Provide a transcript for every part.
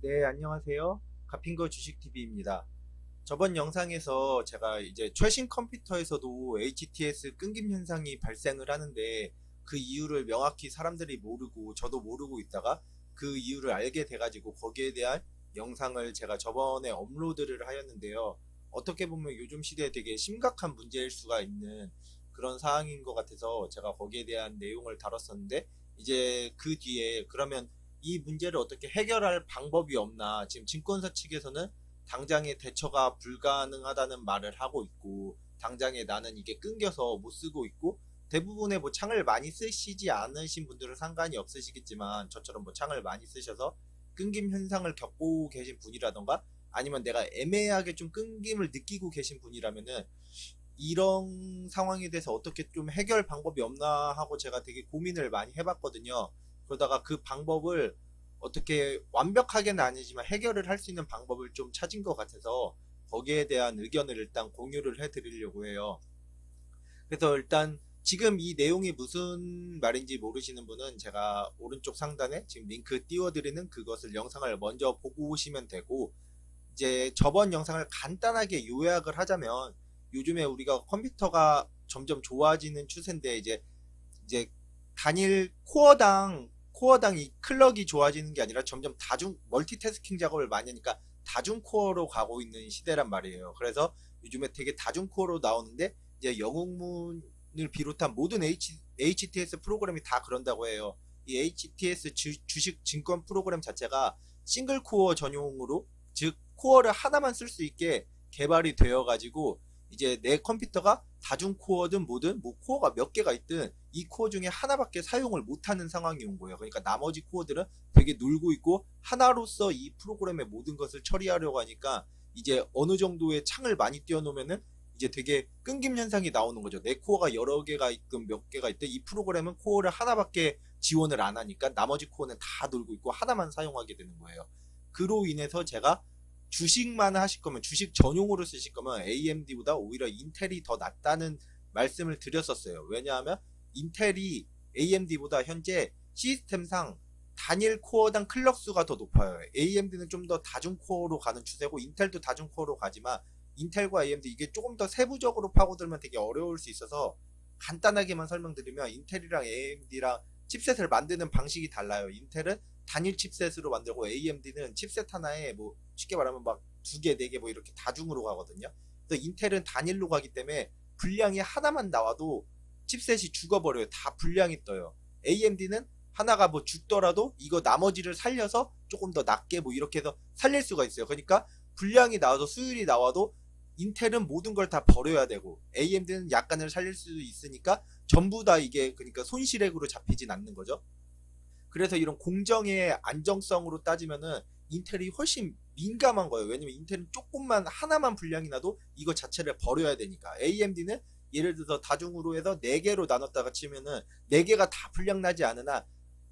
네, 안녕하세요. 가핑거 주식TV입니다. 저번 영상에서 제가 이제 최신 컴퓨터에서도 HTS 끊김 현상이 발생을 하는데 그 이유를 명확히 사람들이 모르고 저도 모르고 있다가 그 이유를 알게 돼가지고 거기에 대한 영상을 제가 저번에 업로드를 하였는데요. 어떻게 보면 요즘 시대에 되게 심각한 문제일 수가 있는 그런 사항인 것 같아서 제가 거기에 대한 내용을 다뤘었는데 이제 그 뒤에 그러면 이 문제를 어떻게 해결할 방법이 없나 지금 증권사 측에서는 당장의 대처가 불가능하다는 말을 하고 있고 당장에 나는 이게 끊겨서 못 쓰고 있고 대부분의 뭐 창을 많이 쓰시지 않으신 분들은 상관이 없으시겠지만 저처럼 뭐 창을 많이 쓰셔서 끊김 현상을 겪고 계신 분이라던가 아니면 내가 애매하게 좀 끊김을 느끼고 계신 분이라면은 이런 상황에 대해서 어떻게 좀 해결 방법이 없나 하고 제가 되게 고민을 많이 해봤거든요. 그러다가 그 방법을 어떻게 완벽하게는 아니지만 해결을 할 수 있는 방법을 좀 찾은 것 같아서 거기에 대한 의견을 일단 공유를 해드리려고 해요. 그래서 일단 지금 이 내용이 무슨 말인지 모르시는 분은 제가 오른쪽 상단에 지금 링크 띄워드리는 그것을 영상을 먼저 보고 오시면 되고 이제 저번 영상을 간단하게 요약을 하자면 요즘에 우리가 컴퓨터가 점점 좋아지는 추세인데 이제 단일 코어당 이 클럭이 좋아지는 게 아니라 점점 다중 멀티태스킹 작업을 많이 하니까 다중 코어로 가고 있는 시대란 말이에요. 그래서 요즘에 되게 다중 코어로 나오는데 이제 영웅문을 비롯한 모든 HTS 프로그램이 다 그런다고 해요. 이 HTS 주식 증권 프로그램 자체가 싱글 코어 전용으로 즉 코어를 하나만 쓸 수 있게 개발이 되어 가지고 이제 내 컴퓨터가 다중 코어든 뭐든 뭐 코어가 몇 개가 있든 이 코어 중에 하나밖에 사용을 못하는 상황이 온 거예요. 그러니까 나머지 코어들은 되게 놀고 있고 하나로서 이 프로그램의 모든 것을 처리하려고 하니까 이제 어느 정도의 창을 많이 띄워놓으면은 이제 되게 끊김 현상이 나오는 거죠. 내 코어가 여러 개가 있든 몇 개가 있든 이 프로그램은 코어를 하나밖에 지원을 안 하니까 나머지 코어는 다 놀고 있고 하나만 사용하게 되는 거예요. 그로 인해서 제가 주식만 하실 거면 주식 전용으로 쓰실 거면 AMD보다 오히려 인텔이 더 낫다는 말씀을 드렸었어요. 왜냐하면 인텔이 AMD보다 현재 시스템상 단일 코어당 클럭 수가 더 높아요. AMD는 좀 더 다중 코어로 가는 추세고 인텔도 다중 코어로 가지만 인텔과 AMD 이게 조금 더 세부적으로 파고들면 되게 어려울 수 있어서 간단하게만 설명드리면 인텔이랑 AMD랑 칩셋을 만드는 방식이 달라요. 인텔은 단일 칩셋으로 만들고 AMD는 칩셋 하나에 뭐 쉽게 말하면 막 두 개, 네 개 뭐 이렇게 다중으로 가거든요. 그래서 인텔은 단일로 가기 때문에 분량이 하나만 나와도 칩셋이 죽어버려요. 다 분량이 떠요. AMD는 하나가 뭐 죽더라도 이거 나머지를 살려서 조금 더 낮게 뭐 이렇게 해서 살릴 수가 있어요. 그러니까 분량이 나와도 수율이 나와도 인텔은 모든 걸 다 버려야 되고 AMD는 약간을 살릴 수 있으니까 전부 다 이게 그러니까 손실액으로 잡히진 않는 거죠. 그래서 이런 공정의 안정성으로 따지면은 인텔이 훨씬 민감한 거예요. 왜냐면 인텔은 조금만 하나만 분량이 나도 이거 자체를 버려야 되니까. AMD는 예를 들어서 다중으로 해서 4개로 나눴다가 치면은 4개가 다 분량 나지 않으나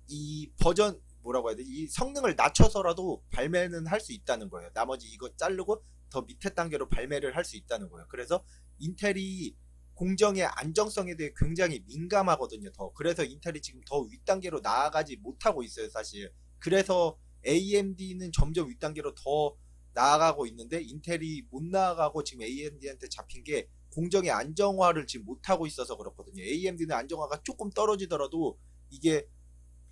이 버전 뭐라고 해야 되지? 이 성능을 낮춰서라도 발매는 할 수 있다는 거예요. 나머지 이거 자르고 더 밑에 단계로 발매를 할 수 있다는 거예요. 그래서 인텔이 공정의 안정성에 대해 굉장히 민감하거든요. 더 그래서 인텔이 지금 더 윗단계로 나아가지 못하고 있어요. 사실 그래서 AMD는 점점 윗단계로 더 나아가고 있는데 인텔이 못 나아가고 지금 AMD한테 잡힌 게 공정의 안정화를 지금 못하고 있어서 그렇거든요. AMD는 안정화가 조금 떨어지더라도 이게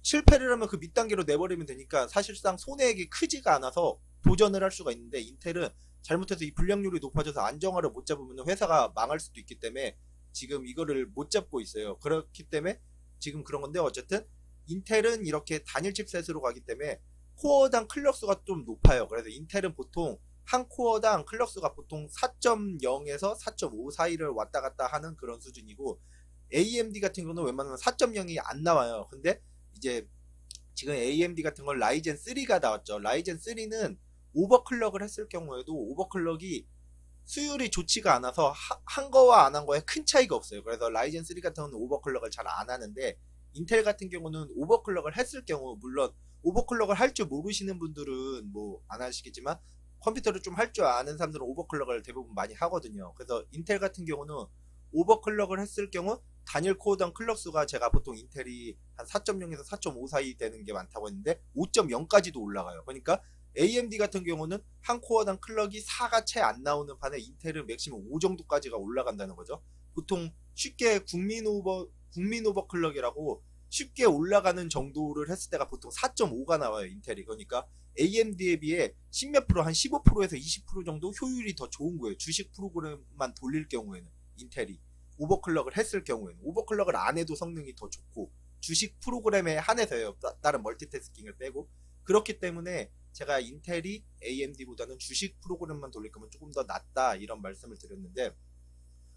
실패를 하면 그 밑단계로 내버리면 되니까 사실상 손해액이 크지가 않아서 도전을 할 수가 있는데 인텔은 잘못해서 이 불량률이 높아져서 안정화를 못 잡으면 회사가 망할 수도 있기 때문에 지금 이거를 못 잡고 있어요. 그렇기 때문에 지금 그런 건데 어쨌든 인텔은 이렇게 단일 칩셋으로 가기 때문에 코어당 클럭 수가 좀 높아요. 그래서 인텔은 보통 한 코어당 클럭 수가 보통 4.0에서 4.5 사이를 왔다 갔다 하는 그런 수준이고 AMD 같은 경우는 웬만하면 4.0이 안 나와요. 근데 이제 지금 AMD 같은 건 라이젠 3가 나왔죠. 라이젠 3는 오버클럭을 했을 경우에도 오버클럭이 수율이 좋지가 않아서 한 거와 안 한 거에 큰 차이가 없어요. 그래서 라이젠 3 같은 경우는 오버클럭을 잘 안 하는데 인텔 같은 경우는 오버클럭을 했을 경우 물론 오버클럭을 할 줄 모르시는 분들은 뭐 안 하시겠지만 컴퓨터를 좀 할 줄 아는 사람들은 오버클럭을 대부분 많이 하거든요. 그래서 인텔 같은 경우는 오버클럭을 했을 경우 단일 코어당 클럭 수가 제가 보통 인텔이 한 4.0에서 4.5 사이 되는 게 많다고 했는데 5.0까지도 올라가요. 그러니까 AMD 같은 경우는 한 코어당 클럭이 4가 채 안 나오는 판에 인텔은 맥시멈 5 정도까지가 올라간다는 거죠. 보통 쉽게 국민 오버 클럭이라고 쉽게 올라가는 정도를 했을 때가 보통 4.5가 나와요, 인텔이. 그러니까 AMD에 비해 10몇 프로, 한 15%에서 20% 정도 효율이 더 좋은 거예요. 주식 프로그램만 돌릴 경우에는 인텔이 오버클럭을 했을 경우에는. 오버클럭을 안 해도 성능이 더 좋고, 주식 프로그램에 한해서요. 다른 멀티태스킹을 빼고. 그렇기 때문에 제가 인텔이 AMD보다는 주식 프로그램만 돌릴 거면 조금 더 낫다, 이런 말씀을 드렸는데,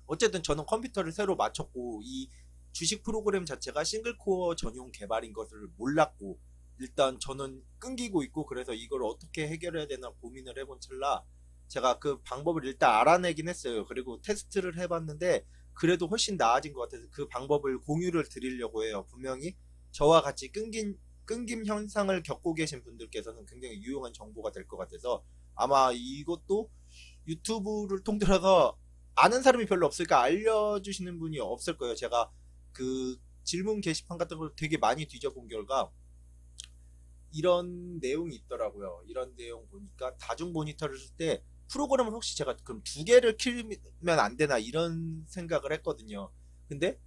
어쨌든 저는 컴퓨터를 새로 맞췄고 이 주식 프로그램 자체가 싱글코어 전용 개발인 것을 몰랐고, 일단 저는 끊기고 있고, 그래서 이걸 어떻게 해결해야 되나 고민을 해본 찰나 제가 그 방법을 일단 알아내긴 했어요. 그리고 테스트를 해봤는데 그래도 훨씬 나아진 것 같아서 그 방법을 공유를 드리려고 해요. 분명히 저와 같이 끊김 현상을 겪고 계신 분들께서는 굉장히 유용한 정보가 될 것 같아서, 아마 이것도 유튜브를 통틀어서 아는 사람이 별로 없으니까 알려주시는 분이 없을 거예요. 제가 그 질문 게시판 같은 걸 되게 많이 뒤져본 결과 이런 내용이 있더라고요. 이런 내용 보니까 다중 모니터를 쓸 때 프로그램을 혹시 제가 그럼 두 개를 키면 안 되나, 이런 생각을 했거든요. 근데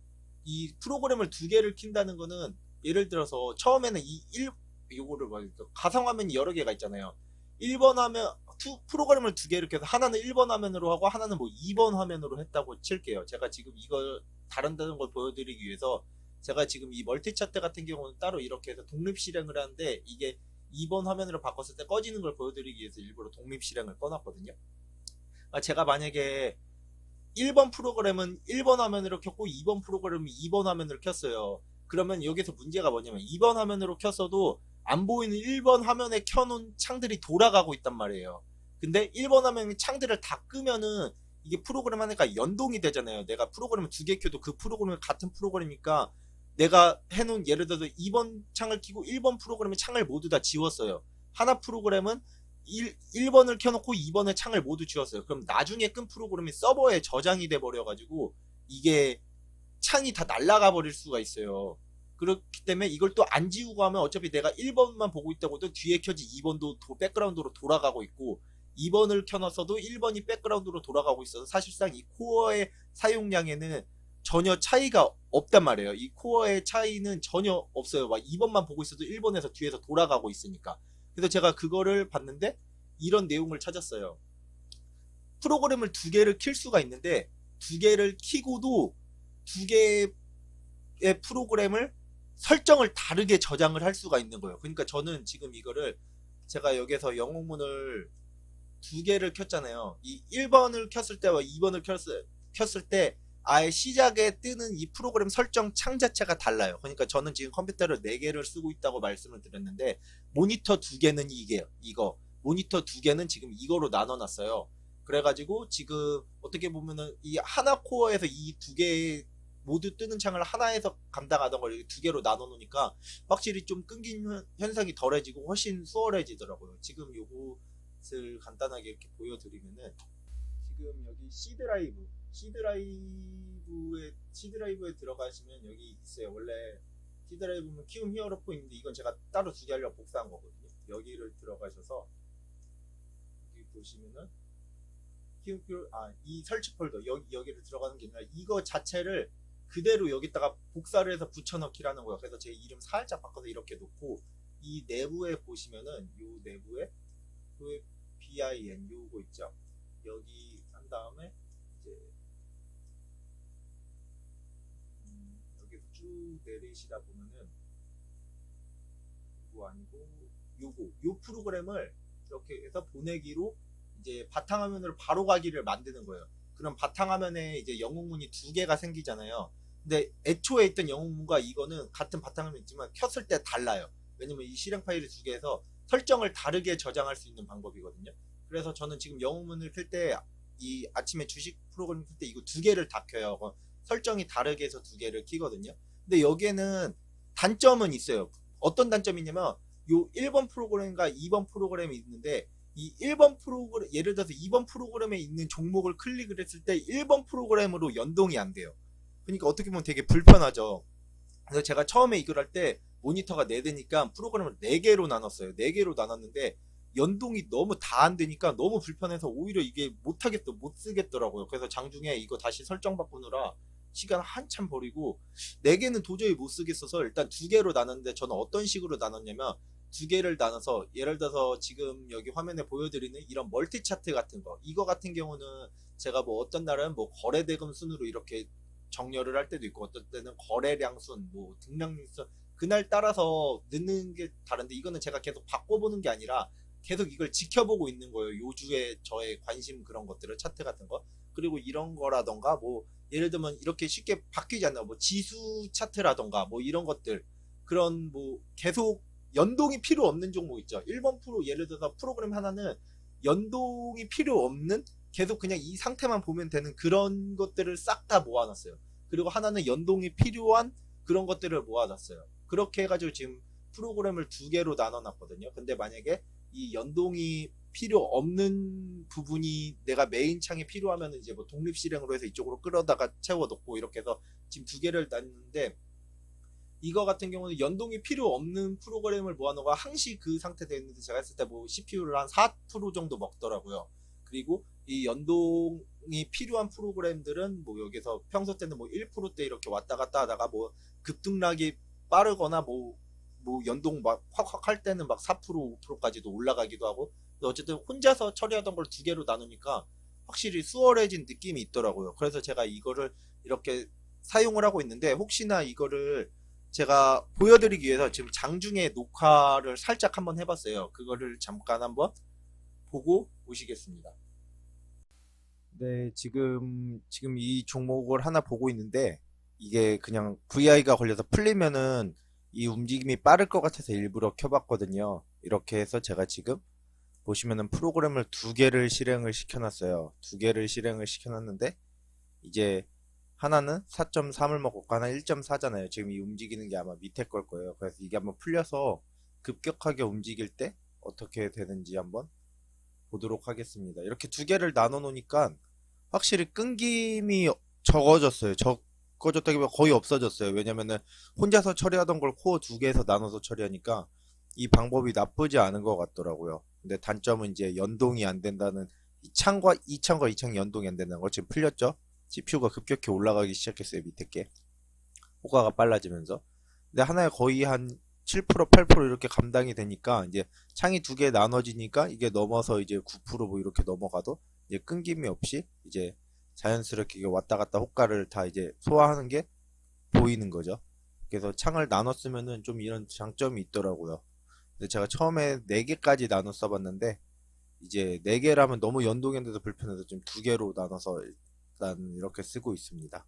이 프로그램을 두 개를 킨다는 거는, 예를 들어서 처음에는 요거를 가상화면이 여러 개가 있잖아요. 1번 화면 프로그램을 두 개를 켜서 하나는 1번 화면으로 하고 하나는 뭐 2번 화면으로 했다고 칠게요. 제가 지금 이걸 다른다는 걸 보여드리기 위해서 제가 지금 이 멀티 차트 같은 경우는 따로 이렇게 해서 독립 실행을 하는데, 이게 2번 화면으로 바꿨을 때 꺼지는 걸 보여드리기 위해서 일부러 독립 실행을 꺼놨거든요. 제가 만약에 1번 프로그램은 1번 화면으로 켰고 2번 프로그램은 2번 화면으로 켰어요. 그러면 여기서 문제가 뭐냐면 2번 화면으로 켰어도 안 보이는 1번 화면에 켜놓은 창들이 돌아가고 있단 말이에요. 근데 1번 화면 창들을 다 끄면은 이게 프로그램 하니까 연동이 되잖아요. 내가 프로그램을 두 개 켜도 그 프로그램은 같은 프로그램이니까, 내가 해놓은, 예를 들어서 2번 창을 켜고 1번 프로그램의 창을 모두 다 지웠어요. 하나 프로그램은 1번을 켜놓고 2번의 창을 모두 지웠어요. 그럼 나중에 끈 프로그램이 서버에 저장이 돼 버려가지고 이게 창이 다 날아가 버릴 수가 있어요. 그렇기 때문에 이걸 또 안 지우고 하면 어차피 내가 1번만 보고 있다고 해도 뒤에 켜진 2번도 백그라운드로 돌아가고 있고, 2번을 켜놨어도 1번이 백그라운드로 돌아가고 있어서 사실상 이 코어의 사용량에는 전혀 차이가 없단 말이에요. 이 코어의 차이는 전혀 없어요. 막 2번만 보고 있어도 1번에서 뒤에서 돌아가고 있으니까. 그래서 제가 그거를 봤는데 이런 내용을 찾았어요. 프로그램을 두 개를 킬 수가 있는데, 두 개를 키고도 두 개의 프로그램을 설정을 다르게 저장을 할 수가 있는 거예요. 그러니까 저는 지금 이거를, 제가 여기서 영웅문을 두 개를 켰잖아요. 이 1번을 켰을 때와 2번을 켰을 때 아예 시작에 뜨는 이 프로그램 설정 창 자체가 달라요. 그러니까 저는 지금 컴퓨터를 4개를 쓰고 있다고 말씀을 드렸는데, 모니터 2개는 이거 모니터 2개는 지금 이거로 나눠놨어요. 그래가지고 지금 어떻게 보면은 이 하나 코어에서 이 2개 모두 뜨는 창을 하나에서 감당하던 걸 2개로 나눠 놓으니까 확실히 좀 끊긴 현상이 덜해지고 훨씬 수월해지더라고요. 지금 요것을 간단하게 이렇게 보여드리면은, 지금 여기 C 드라이브에 들어가시면 여기 있어요. 원래 C 드라이브는 키움 히어로 4인데 이건 제가 따로 두 개 하려고 복사한 거거든요. 여기를 들어가셔서 여기 보시면은 이 설치 폴더 여기를 들어가는 게 아니라 이거 자체를 그대로 여기다가 복사를 해서 붙여넣기라는 거예요. 그래서 제 이름 살짝 바꿔서 이렇게 놓고, 이 내부에 보시면은 요 내부에 BIN 요거 있죠. 여기 한 다음에 이제 여기서 쭉 내리시다 보면은 이거 아니고 요 프로그램을 이렇게 해서 보내기로 이제 바탕화면으로 바로 가기를 만드는 거예요. 그럼 바탕화면에 이제 영웅문이 두 개가 생기잖아요. 근데 애초에 있던 영웅문과 이거는 같은 바탕화면 있지만 켰을 때 달라요. 왜냐면 이 실행 파일을 두 개에서 설정을 다르게 저장할 수 있는 방법이거든요. 그래서 저는 지금 영웅문을 켤 때, 이 아침에 주식 프로그램 켤 때 이거 두 개를 다 켜요. 설정이 다르게 해서 두 개를 키거든요. 근데 여기에는 단점은 있어요. 어떤 단점이 있냐면, 요 1번 프로그램과 2번 프로그램이 있는데, 이 1번 프로그램, 예를 들어서 2번 프로그램에 있는 종목을 클릭을 했을 때 1번 프로그램으로 연동이 안 돼요. 그러니까 어떻게 보면 되게 불편하죠. 그래서 제가 처음에 이걸 할 때 모니터가 4대니까 프로그램을 4개로 나눴어요. 4개로 나눴는데 연동이 너무 다 안 되니까 너무 불편해서 오히려 이게 못 쓰겠더라고요. 그래서 장중에 이거 다시 설정 바꾸느라 시간 한참 버리고 4개는 도저히 못 쓰겠어서 일단 2개로 나눴는데, 저는 어떤 식으로 나눴냐면 2개를 나눠서 예를 들어서 지금 여기 화면에 보여드리는 이런 멀티 차트 같은 거, 이거 같은 경우는 제가 뭐 어떤 날은 뭐 거래 대금 순으로 이렇게 정렬을 할 때도 있고, 어떤 때는 거래량 순, 뭐 등량 순, 그날 따라서 넣는 게 다른데, 이거는 제가 계속 바꿔보는 게 아니라 계속 이걸 지켜보고 있는 거예요. 요주에 저의 관심 그런 것들을, 차트 같은 거. 그리고 이런 거라던가 뭐 예를 들면 이렇게 쉽게 바뀌지 않나, 뭐 지수 차트라던가 뭐 이런 것들, 그런 뭐 계속 연동이 필요 없는 종목 있죠. 1번 프로, 예를 들어서 프로그램 하나는 연동이 필요 없는, 계속 그냥 이 상태만 보면 되는 그런 것들을 싹 다 모아놨어요. 그리고 하나는 연동이 필요한 그런 것들을 모아놨어요. 그렇게 해가지고 지금 프로그램을 2개로 나눠놨거든요. 근데 만약에 이 연동이 필요 없는 부분이 내가 메인 창에 필요하면 이제 뭐 독립 실행으로 해서 이쪽으로 끌어다가 채워 넣고 이렇게 해서 지금 2개를 놨는데, 이거 같은 경우는 연동이 필요 없는 프로그램을 모아놓고 항시 그 상태 되어 있는데, 제가 했을 때 뭐 CPU를 한 4% 정도 먹더라고요. 그리고 이 연동이 필요한 프로그램들은 뭐 여기서 평소 때는 뭐 1%대 이렇게 왔다 갔다 하다가 뭐 급등락이 빠르거나 뭐 연동 막 확확 할 때는 막 4% 5%까지도 올라가기도 하고, 어쨌든 혼자서 처리하던 걸 2개로 나누니까 확실히 수월해진 느낌이 있더라고요. 그래서 제가 이거를 이렇게 사용을 하고 있는데, 혹시나 이거를 제가 보여드리기 위해서 지금 장중에 녹화를 살짝 한번 해봤어요. 그거를 잠깐 한번 보고 오시겠습니다. 네, 지금 이 종목을 하나 보고 있는데, 이게 그냥 VI가 걸려서 풀리면은 이 움직임이 빠를 것 같아서 일부러 켜봤거든요. 이렇게 해서 제가 지금 보시면은 프로그램을 2개를 실행을 시켜놨어요. 2개를 실행을 시켜놨는데, 이제 하나는 4.3을 먹고 하나 1.4잖아요. 지금 이 움직이는 게 아마 밑에 걸 거예요. 그래서 이게 한번 풀려서 급격하게 움직일 때 어떻게 되는지 한번 보도록 하겠습니다. 이렇게 2개를 나눠 놓으니까 확실히 끊김이 적어졌어요. 적어졌다기보다 거의 없어졌어요. 왜냐면은 혼자서 처리하던 걸 코어 2개에서 나눠서 처리하니까 이 방법이 나쁘지 않은 것 같더라고요. 근데 단점은 이제 연동이 안 된다는, 이 창과 이 창 연동이 안 된다는 거. 지금 풀렸죠? CPU가 급격히 올라가기 시작했어요. 밑에 게 호가가 빨라지면서. 근데 하나에 거의 한 7% 8% 이렇게 감당이 되니까, 이제 창이 2개 나눠지니까 이게 넘어서 이제 9%뭐 이렇게 넘어가도 이제 끊김이 없이 이제 자연스럽게 이게 왔다 갔다 호가를 다 이제 소화하는 게 보이는 거죠. 그래서 창을 나눴으면은 좀 이런 장점이 있더라고요. 근데 제가 처음에 4개까지 나눠 써봤는데, 이제 4개라면 너무 연동했는데도 불편해서 좀 2개로 나눠서 일단 이렇게 쓰고 있습니다.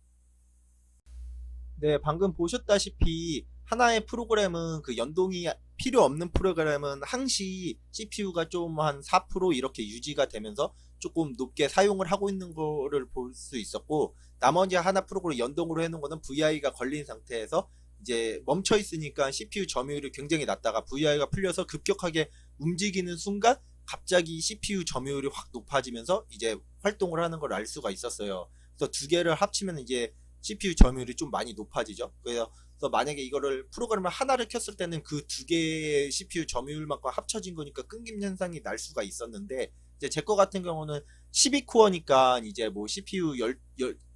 네, 방금 보셨다시피 하나의 프로그램은, 그 연동이 필요 없는 프로그램은 항시 CPU가 좀 한 4% 이렇게 유지가 되면서 조금 높게 사용을 하고 있는 거를 볼 수 있었고, 나머지 하나 프로그램 연동으로 해놓은 거는 VI가 걸린 상태에서 이제 멈춰 있으니까 CPU 점유율이 굉장히 낮다가 VI가 풀려서 급격하게 움직이는 순간 갑자기 CPU 점유율이 확 높아지면서 이제 활동을 하는 걸 알 수가 있었어요. 그래서 2개를 합치면 이제 CPU 점유율이 좀 많이 높아지죠. 그래서 만약에 이거를 프로그램을 하나를 켰을 때는 그 2개의 CPU 점유율만큼 합쳐진 거니까 끊김 현상이 날 수가 있었는데, 이제 제 거 같은 경우는 12코어니까 이제 뭐 CPU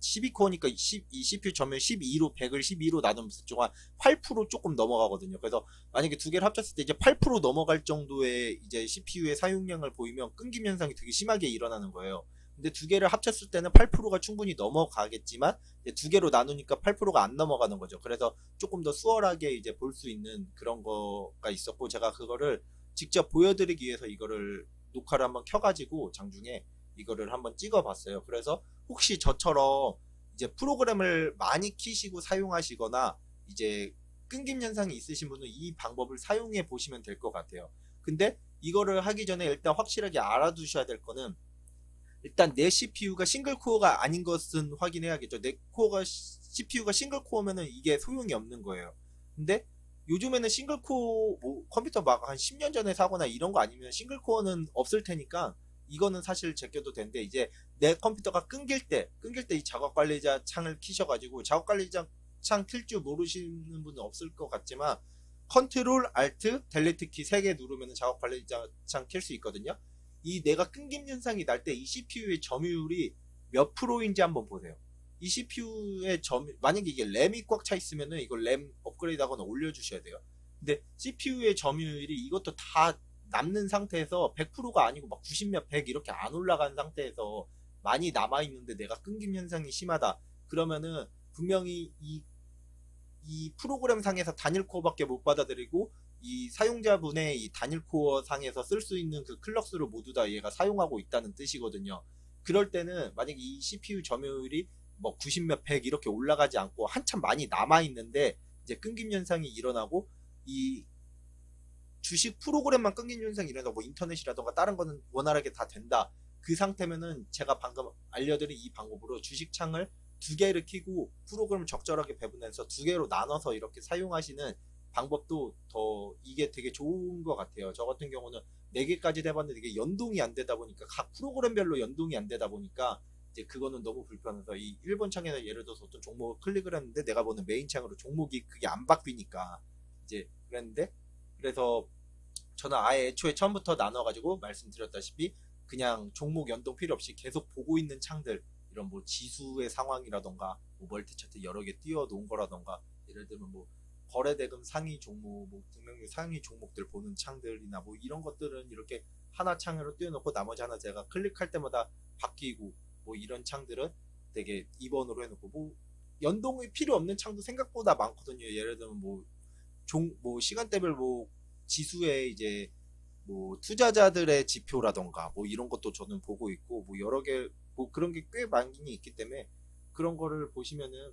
12코어니까 이 CPU 점유율 12로 100을 12로 나누면 한 8% 조금 넘어가거든요. 그래서 만약에 2개를 합쳤을 때 이제 8% 넘어갈 정도의 이제 CPU의 사용량을 보이면 끊김 현상이 되게 심하게 일어나는 거예요. 근데 2개를 합쳤을 때는 8%가 충분히 넘어가겠지만, 2개로 나누니까 8%가 안 넘어가는 거죠. 그래서 조금 더 수월하게 이제 볼 수 있는 그런 거가 있었고, 제가 그거를 직접 보여드리기 위해서 이거를 녹화를 한번 켜가지고 장중에 이거를 한번 찍어봤어요. 그래서 혹시 저처럼 이제 프로그램을 많이 키시고 사용하시거나 이제 끊김 현상이 있으신 분은 이 방법을 사용해 보시면 될 것 같아요. 근데 이거를 하기 전에 일단 확실하게 알아두셔야 될 거는, 일단 내 CPU가 싱글코어가 아닌 것은 확인해야겠죠. 내 코어가 CPU가 싱글코어면은 이게 소용이 없는 거예요. 근데 요즘에는 싱글코어 뭐 컴퓨터 막 한 10년 전에 사거나 이런 거 아니면 싱글코어는 없을 테니까 이거는 사실 제껴도 되는데, 이제 내 컴퓨터가 끊길 때 이 작업 관리자 창을 키셔가지고, 작업 관리자 창 킬 줄 모르시는 분은 없을 것 같지만 컨트롤 알트 델리트 키 3개 누르면 작업 관리장 킬 수 있거든요. 이 내가 끊김 현상이 날 때 이 CPU의 점유율이 몇 프로인지 한번 보세요. 이 CPU의 만약에 이게 램이 꽉 차 있으면은 이걸 램 업그레이드 하거나 올려주셔야 돼요. 근데 CPU의 점유율이 이것도 다 남는 상태에서 100%가 아니고 막 90몇 100 이렇게 안 올라간 상태에서 많이 남아있는데 내가 끊김 현상이 심하다. 그러면은 분명히 이 프로그램 상에서 단일 코어밖에 못 받아들이고 이 사용자분의 이 단일 코어 상에서 쓸 수 있는 그 클럭수를 모두 다 얘가 사용하고 있다는 뜻이거든요. 그럴 때는 만약에 이 CPU 점유율이 뭐 90 몇 100 이렇게 올라가지 않고 한참 많이 남아 있는데 이제 끊김 현상이 일어나고 이 주식 프로그램만 끊긴 현상이 일어나고 뭐 인터넷이라던가 다른 거는 원활하게 다 된다. 그 상태면은 제가 방금 알려드린 이 방법으로 주식 창을 2개를 켜고 프로그램을 적절하게 배분해서 2개로 나눠서 이렇게 사용하시는 방법도 더 이게 되게 좋은 것 같아요. 저 같은 경우는 4개까지 해봤는데 이게 연동이 안 되다 보니까 각 프로그램별로 연동이 안 되다 보니까 이제 그거는 너무 불편해서 이 1번 창에서 예를 들어서 어떤 종목을 클릭을 했는데 내가 보는 메인 창으로 종목이 그게 안 바뀌니까 이제 그랬는데 그래서 저는 아예 애초에 처음부터 나눠가지고 말씀드렸다시피 그냥 종목 연동 필요 없이 계속 보고 있는 창들 이런 뭐 지수의 상황이라던가 뭐 멀티 차트 여러 개 띄워 놓은 거라던가 예를 들면 뭐 거래대금 상위 종목, 뭐 등록률 상위 종목들 보는 창들이나 뭐 이런 것들은 이렇게 하나 창으로 띄워놓고 나머지 하나 제가 클릭할 때마다 바뀌고 뭐 이런 창들은 되게 2번으로 해놓고 뭐 연동이 필요 없는 창도 생각보다 많거든요. 예를 들면 뭐 시간대별 뭐 지수에 이제 뭐 투자자들의 지표라던가 뭐 이런 것도 저는 보고 있고 뭐 여러 개 뭐 그런 게 꽤 많이 있기 때문에 그런 거를 보시면은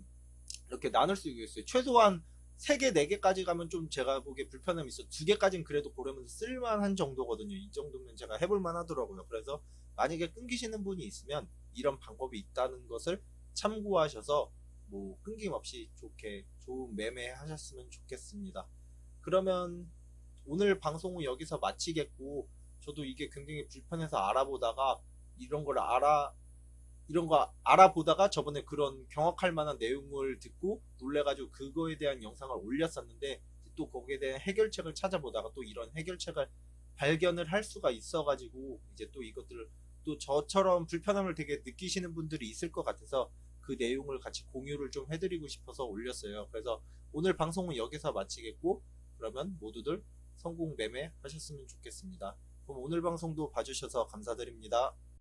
이렇게 나눌 수 있겠어요. 최소한 3개, 4개까지 가면 좀 제가 보기에 불편함이 있어. 2개까지는 그래도 고르면서 쓸만한 정도거든요. 이 정도면 제가 해볼만 하더라고요. 그래서 만약에 끊기시는 분이 있으면 이런 방법이 있다는 것을 참고하셔서 뭐 끊김없이 좋은 매매 하셨으면 좋겠습니다. 그러면 오늘 방송은 여기서 마치겠고 저도 이게 굉장히 불편해서 알아보다가 이런 걸 이런 거 알아보다가 저번에 그런 경악할 만한 내용을 듣고 놀래가지고 그거에 대한 영상을 올렸었는데 또 거기에 대한 해결책을 찾아보다가 또 이런 해결책을 발견을 할 수가 있어가지고 이제 또 이것들을 또 저처럼 불편함을 되게 느끼시는 분들이 있을 것 같아서 그 내용을 같이 공유를 좀 해드리고 싶어서 올렸어요. 그래서 오늘 방송은 여기서 마치겠고 그러면 모두들 성공 매매 하셨으면 좋겠습니다. 그럼 오늘 방송도 봐주셔서 감사드립니다.